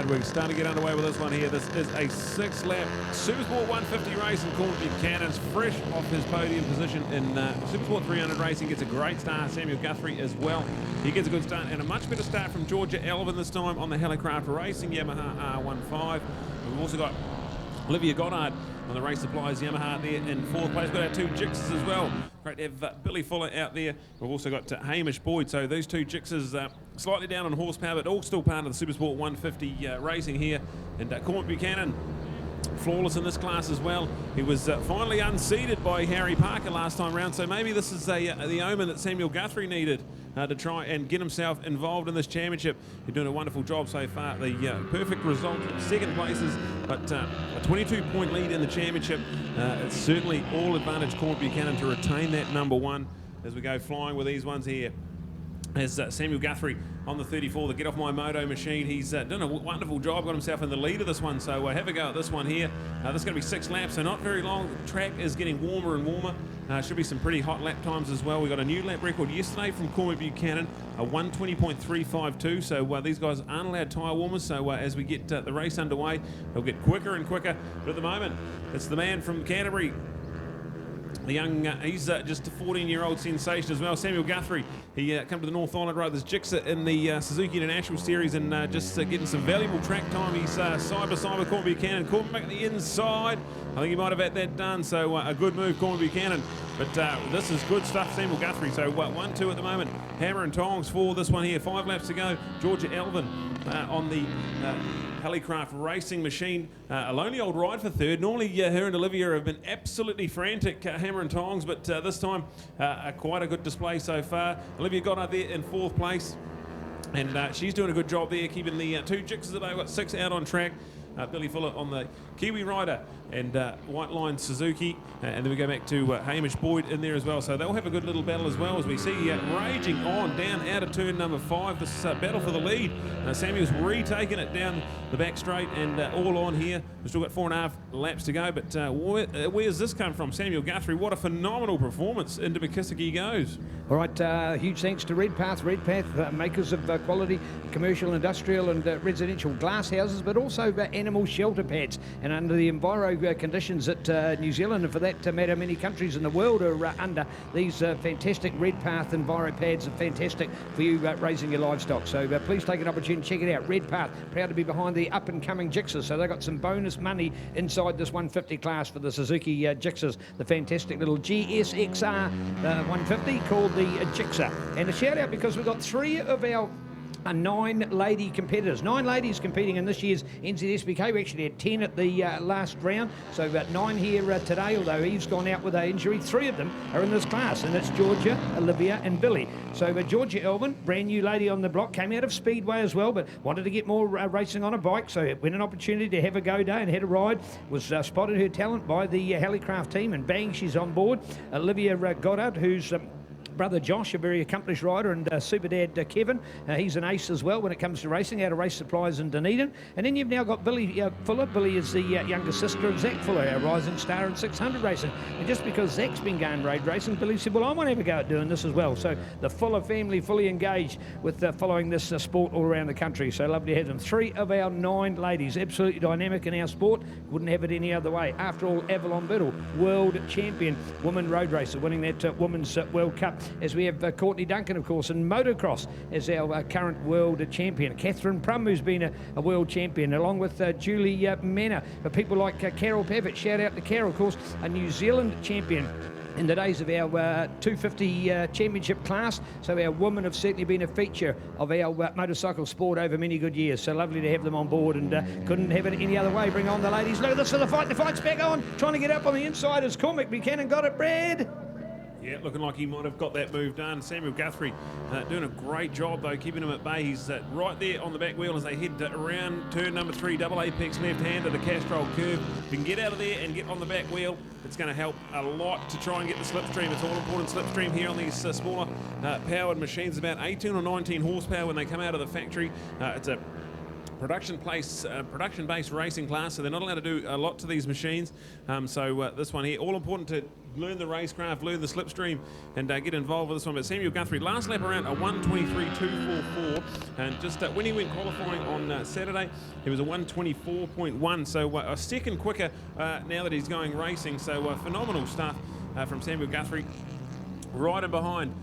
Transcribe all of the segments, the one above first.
we're starting to get underway with this one here. This is a 6-lap Supersport 150 race, and Corn Buchanan's fresh off his podium position in Supersport 300 racing. Gets a great start. Samuel Guthrie as well. He gets a good start and a much better start from Georgia Elvin this time on the Helicraft Racing Yamaha R15. We've also got Olivia Goddard on the Race Supplies Yamaha there in 4th place. We've got our 2 Gixxers as well. Great to have Billy Fuller out there. We've also got Hamish Boyd. So those 2 Gixxers slightly down on horsepower, but all still part of the Supersport 150 racing here. And Corn Buchanan, flawless in this class as well. He was finally unseated by Harry Parker last time round, so maybe this is the omen that Samuel Guthrie needed to try and get himself involved in this championship. He's doing a wonderful job so far. The perfect result, 2nd places, but a 22-point lead in the championship. It's certainly all advantage Corn Buchanan to retain that #1 as we go flying with these ones here. As Samuel Guthrie on the 34, the Get Off My Moto machine. He's done a wonderful job, got himself in the lead of this one, so have a go at this one here. This is going to be 6 laps, so not very long. The track is getting warmer and warmer. Should be some pretty hot lap times as well. We got a new lap record yesterday from Cormac Buchanan, a 1:20.352, so these guys aren't allowed tyre warmers, so as we get the race underway, they'll get quicker and quicker. But at the moment, it's the man from Canterbury, the young, he's just a 14-year-old sensation as well. Samuel Guthrie, he come to the North Island Road. There's Gixxer in the Suzuki International Series and just getting some valuable track time. He's side by side with Corn Buchanan. Corn back at the inside. I think he might have had that done, so a good move, Corn Buchanan. But this is good stuff, Samuel Guthrie. So 1-2 at the moment. Hammer and tongs for this one here. 5 laps to go. Georgia Elvin on the Helicraft Racing machine. A lonely old ride for 3rd. Normally her and Olivia have been absolutely frantic, hammer and tongs, but this time quite a good display so far. Olivia got up there in 4th place, and she's doing a good job there, keeping the 2 Gixxers that they've got 6 out on track. Billy Fuller on the Kiwi Rider and White Line Suzuki, and then we go back to Hamish Boyd in there as well, so they'll have a good little battle as well as we see raging on down out of turn number 5, this battle for the lead. Samuel's retaking it down the back straight and all on here. We've still got 4.5 laps to go, but where's this come from? Samuel Guthrie, what a phenomenal performance. Into McKissick he goes. All right, huge thanks to Redpath, makers of quality commercial, industrial and residential glass houses, but also animal shelter pads. And under the enviro conditions that New Zealand, and for that matter many countries in the world, are under, these fantastic Redpath enviro pads are fantastic for you raising your livestock. So please take an opportunity, check it out. Redpath, proud to be behind the up-and-coming Gixxers. So they've got some bonus money inside this 150 class for the Suzuki Gixxers, the fantastic little GSXR 150 called the Gixxer. And a shout out because we've got 3 of our 9 lady competitors. 9 ladies competing in this year's NZSBK. We actually had 10 at the last round, so about 9 here today, although Eve's gone out with an injury. 3 of them are in this class, and it's Georgia, Olivia and Billy. So Georgia Elvin, brand new lady on the block, came out of Speedway as well, but wanted to get more racing on a bike, so when an opportunity to have a go day and had a ride, was spotted her talent by the Helicraft team, and bang, she's on board. Olivia Goddard, who's brother Josh, a very accomplished rider, and super dad Kevin, he's an ace as well when it comes to racing, out of Race Supplies in Dunedin. And then you've now got Billy Fuller. Billy is the younger sister of Zach Fuller, our rising star in 600 racing. And just because Zach's been going road racing, Billy said, well, I want to have a go at doing this as well. So the Fuller family fully engaged with following this sport all around the country. So lovely to have them. 3 of our 9 ladies, absolutely dynamic in our sport. Wouldn't have it any other way. After all, Avalon Biddle, world champion woman road racer, winning that Women's World Cup. As we have Courtney Duncan, of course, in motocross as our current world champion. Catherine Prum, who's been a world champion, along with Julie Manor. For people like Carol Pavitt, shout out to Carol, of course, a New Zealand champion in the days of our 250 championship class. So our women have certainly been a feature of our motorcycle sport over many good years. So lovely to have them on board, and couldn't have it any other way. Bring on the ladies. Look at this for the fight. The fight's back on. Trying to get up on the inside as Cormac Buchanan got it, Brad. Yeah, looking like he might have got that move done. Samuel Guthrie doing a great job, though, keeping him at bay. He's right there on the back wheel as they head around turn number 3, double apex left-hand of the Castrol curve. If you can get out of there and get on the back wheel, it's going to help a lot to try and get the slipstream. It's all important slipstream here on these smaller powered machines, about 18 or 19 horsepower when they come out of the factory. It's a production-based racing class, so they're not allowed to do a lot to these machines. So this one here, all important to learn the racecraft, learn the slipstream, and get involved with this one. But Samuel Guthrie, last lap around a 1:23.244, and just when he went qualifying on Saturday, he was a 1:24.1, so a second quicker now that he's going racing. So phenomenal stuff from Samuel Guthrie. Right in behind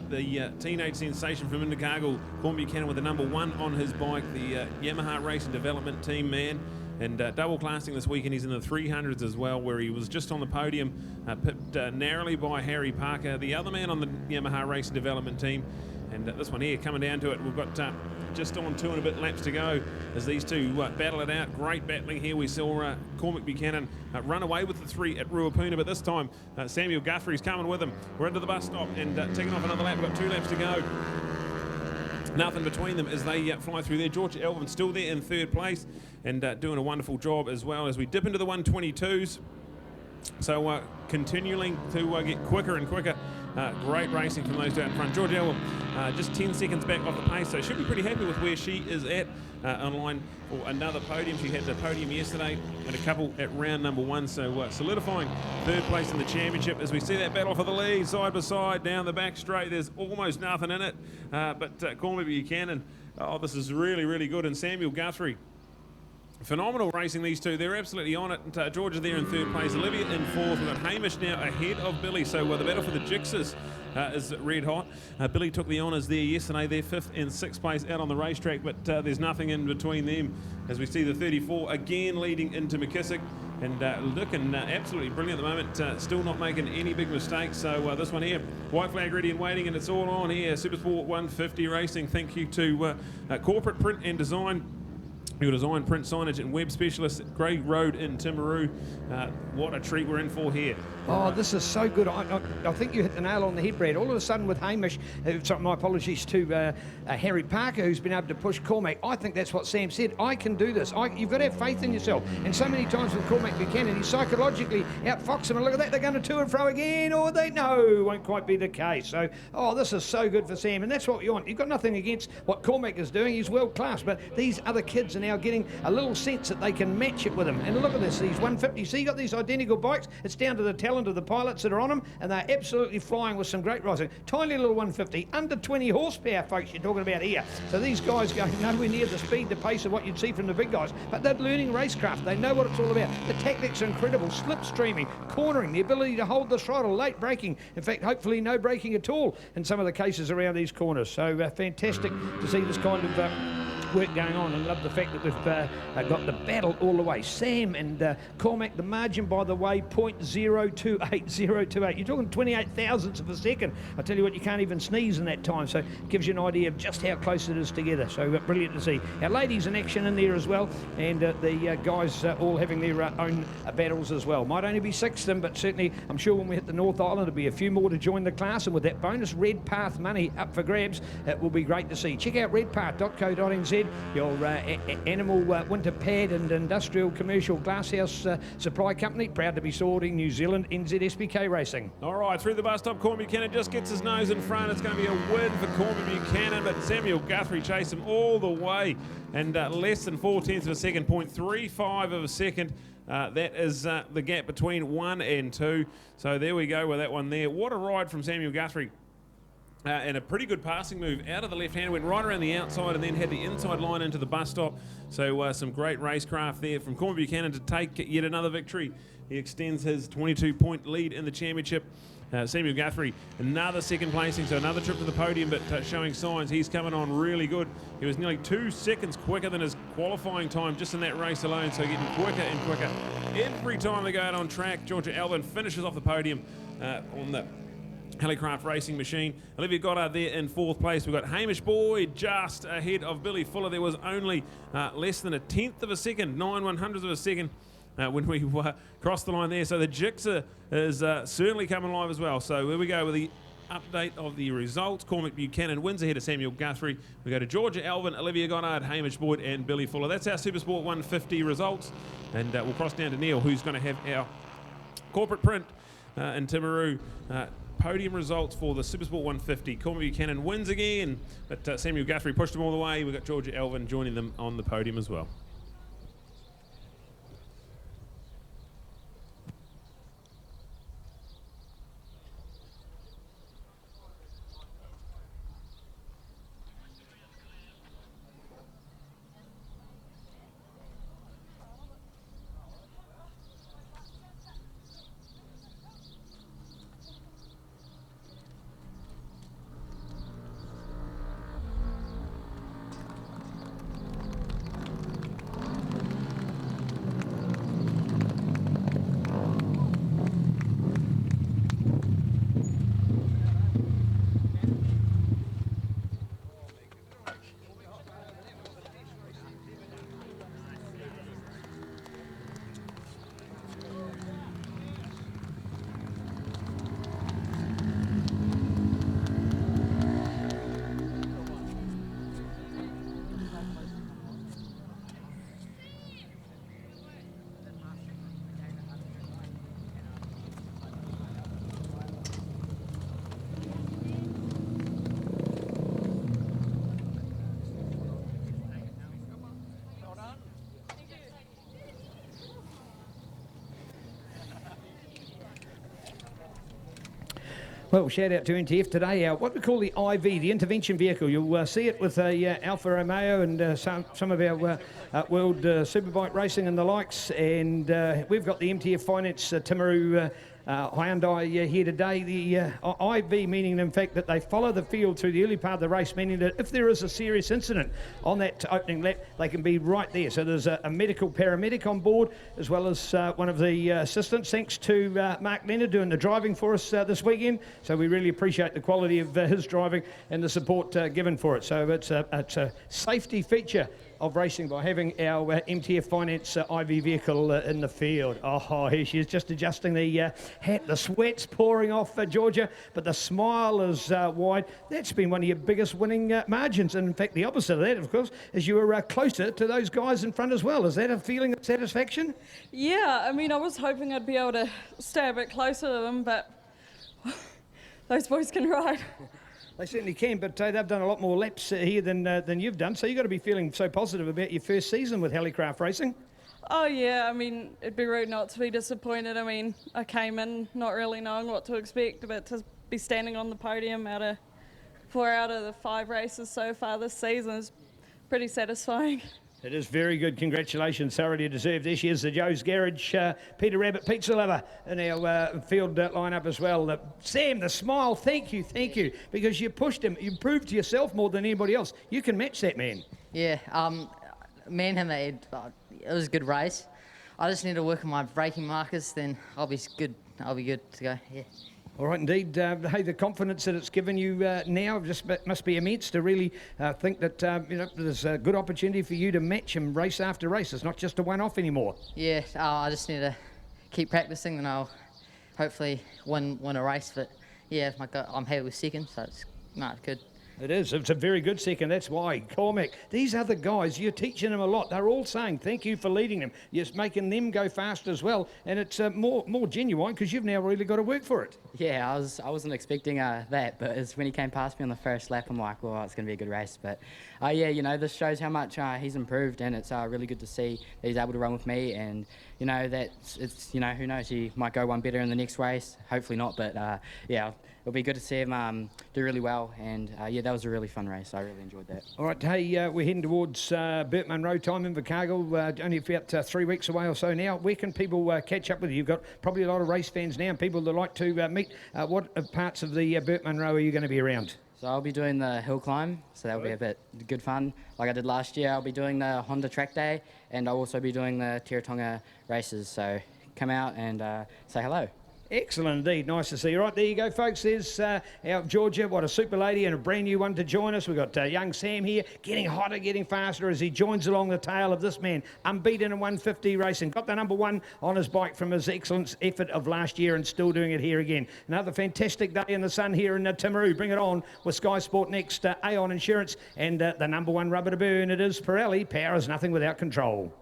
the teenage sensation from Invercargill, Corn Buchanan with the number 1 on his bike, the Yamaha Racing Development Team man. And double classing this weekend, he's in the 300s as well, where he was just on the podium, pipped narrowly by Harry Parker, the other man on the Yamaha Racing Development Team. And this one here, coming down to it, we've got just on 2 and a bit laps to go as these two battle it out. Great battling here. We saw Cormac Buchanan run away with the 3 at Ruapuna, but this time Samuel Guthrie's coming with him. We're into the bus stop and taking off another lap. We've got 2 laps to go. Nothing between them as they fly through there. Georgia Elvin still there in 3rd place and doing a wonderful job as well as we dip into the 122s. So continuing to get quicker and quicker. Great racing from those two out in front. Georgia Elvin just 10 seconds back off the pace, so should be pretty happy with where she is at online for another podium. She had the podium yesterday and a couple at round number 1, so solidifying 3rd place in the championship as we see that battle for the lead side by side down the back straight. There's almost nothing in it, but Cormac Buchanan, oh, this is really, really good, and Samuel Guthrie. Phenomenal racing, these two. They're absolutely on it. Georgia there in 3rd place. Olivia in 4th. We've got Hamish now ahead of Billy. So the battle for the Gixxers is red hot. Billy took the honours there yesterday. They're 5th and 6th place out on the racetrack, but there's nothing in between them as we see the 34 again leading into McKissick. And looking absolutely brilliant at the moment, still not making any big mistakes. So this one here, white flag ready and waiting, and it's all on here. Supersport 150 Racing. Thank you to Corporate Print and Design. Your design, print, signage and web specialist at Grey Road in Timaru. What a treat we're in for here. Oh, this is so good. I think you hit the nail on the head, Brad. All of a sudden with Hamish, my apologies to Harry Parker, who's been able to push Cormac. I think that's what Sam said. I can do this. You've got to have faith in yourself. And so many times with Cormac Buchanan, he psychologically outfox him. And look at that, they're going to to and fro again. Or no, won't quite be the case. So, this is so good for Sam. And that's what you want. You've got nothing against what Cormac is doing. He's world class. But these other kids are now getting a little sense that they can match it with him. And look at this, these 150s. See, you got these identical bikes. It's down to the talent of the pilots that are on them, and they're absolutely flying with some great racing. Tiny little 150, under 20 horsepower, folks, you're talking about here. So these guys going nowhere near the speed, the pace of what you'd see from the big guys, but they're learning racecraft. They know what it's all about. The tactics are incredible. Slipstreaming, cornering, the ability to hold the throttle, late braking. In fact, hopefully no braking at all in some of the cases around these corners. So fantastic to see this kind of work going on, and love the fact that we've got the battle all the way. Sam and Cormac, the margin, by the way, 0.028028. You're talking 28 thousandths of a second. I tell you what, you can't even sneeze in that time, so it gives you an idea of just how close it is together. So brilliant to see. Our ladies in action in there as well, and the guys all having their own battles as well. Might only be 6 of them, but certainly I'm sure when we hit the North Island there'll be a few more to join the class, and with that bonus Red Path money up for grabs, it will be great to see. Check out redpath.co.nz, your animal winter pad and industrial commercial glasshouse supply company, proud to be supporting New Zealand NZSBK Racing. All right, through the bus stop, Cormac Buchanan just gets his nose in front. It's going to be a win for Cormac Buchanan, but Samuel Guthrie chased him all the way, and less than 4/10 of a second, 0.35 of a second. That is the gap between 1 and 2. So there we go with that one there. What a ride from Samuel Guthrie. And a pretty good passing move out of the left hand, went right around the outside and then had the inside line into the bus stop. So some great racecraft there from Cormac Buchanan to take yet another victory. He extends his 22-point lead in the championship. Samuel Guthrie, another second placing, so another trip to the podium, but showing signs he's coming on really good. He was nearly 2 seconds quicker than his qualifying time just in that race alone, so getting quicker and quicker. Every time they go out on track, Georgia Elvin finishes off the podium on the Helicraft Racing Machine. Olivia Goddard there in 4th place. We've got Hamish Boyd just ahead of Billy Fuller. There was only less than 1/10 of a second, 9/100ths of a second when we crossed the line there. So the Gixxer is certainly coming live as well. So here we go with the update of the results. Cormac Buchanan wins ahead of Samuel Guthrie. We go to Georgia Elvin, Olivia Goddard, Hamish Boyd and Billy Fuller. That's our Supersport 150 results. And we'll cross down to Neil, who's going to have our corporate print in Timaru podium results for the Supersport 150. Cormac Buchanan wins again, but Samuel Guthrie pushed them all the way. We've got Georgia Elvin joining them on the podium as well. Well, shout out to NTF today. What we call the IV, the intervention vehicle. You'll see it with Alfa Romeo and some of our World Superbike racing and the likes. And we've got the MTF Finance Timaru Hyundai here today. The IV meaning, in fact, that they follow the field through the early part of the race, meaning that if there is a serious incident on that opening lap, they can be right there. So there's a medical paramedic on board, as well as one of the assistants. Thanks to Mark Leonard doing the driving for us this weekend. So we really appreciate the quality of his driving and the support given for it. So it's a safety feature of racing by having our MTF Finance IV vehicle in the field. Oh, here she is, just adjusting the hat. The sweat's pouring off Georgia, but the smile is wide. That's been one of your biggest winning margins. And in fact, the opposite of that, of course, is you were closer to those guys in front as well. Is that a feeling of satisfaction? Yeah, I mean, I was hoping I'd be able to stay a bit closer to them, but those boys can ride. They certainly can, but they've done a lot more laps here than you've done, so you've got to be feeling so positive about your first season with Helicraft Racing. Oh yeah, I mean, it'd be rude not to be disappointed. I mean, I came in not really knowing what to expect, but to be standing on the podium out of 4 out of the 5 races so far this season is pretty satisfying. It is very good. Congratulations, thoroughly deserved. There she is, the Joe's Garage Peter Rabbit Pizza Lover in our field lineup as well. Sam, the smile, thank you, because you pushed him. You proved to yourself more than anybody else. You can match that man. Yeah, me and him, it was a good race. I just need to work on my braking markers, then I'll be good. I'll be good to go. Yeah. All right, indeed. Hey, the confidence that it's given you now just must be immense to really think that there's a good opportunity for you to match him race after race. It's not just a one-off anymore. Yeah, I just need to keep practicing, then I'll hopefully win a race. But yeah, I'm happy with second, so it's good. It is. It's a very good second. That's why. Cormac, these other guys, you're teaching them a lot. They're all saying thank you for leading them. You're making them go fast as well. And it's more genuine because you've now really got to work for it. Yeah, I wasn't expecting that, but it's when he came past me on the first lap, I'm like, well, it's going to be a good race. But yeah, this shows how much he's improved, and it's really good to see that he's able to run with me. And that it's who knows, he might go one better in the next race. Hopefully not, but yeah. It'll be good to see him do really well, and yeah, that was a really fun race. I really enjoyed that. All right, hey, we're heading towards Burt Munro time in Invercargill, only about 3 weeks away or so now. Where can people catch up with you? You've got probably a lot of race fans now and people that like to meet. What parts of the Burt Munro are you going to be around? So I'll be doing the hill climb, so that'll be a bit good fun. Like I did last year, I'll be doing the Honda track day, and I'll also be doing the Teretonga races. So come out and say hello. Excellent indeed. Nice to see you. Right, there you go, folks. There's our Georgia. What a super lady and a brand new one to join us. We've got young Sam here, getting hotter, getting faster as he joins along the tail of this man. Unbeaten in 150 racing. Got the number 1 on his bike from his excellent effort of last year and still doing it here again. Another fantastic day in the sun here in Timaru. Bring it on with Sky Sport Next, Aon Insurance, and the number 1 rubber to burn. It is Pirelli. Power is nothing without control.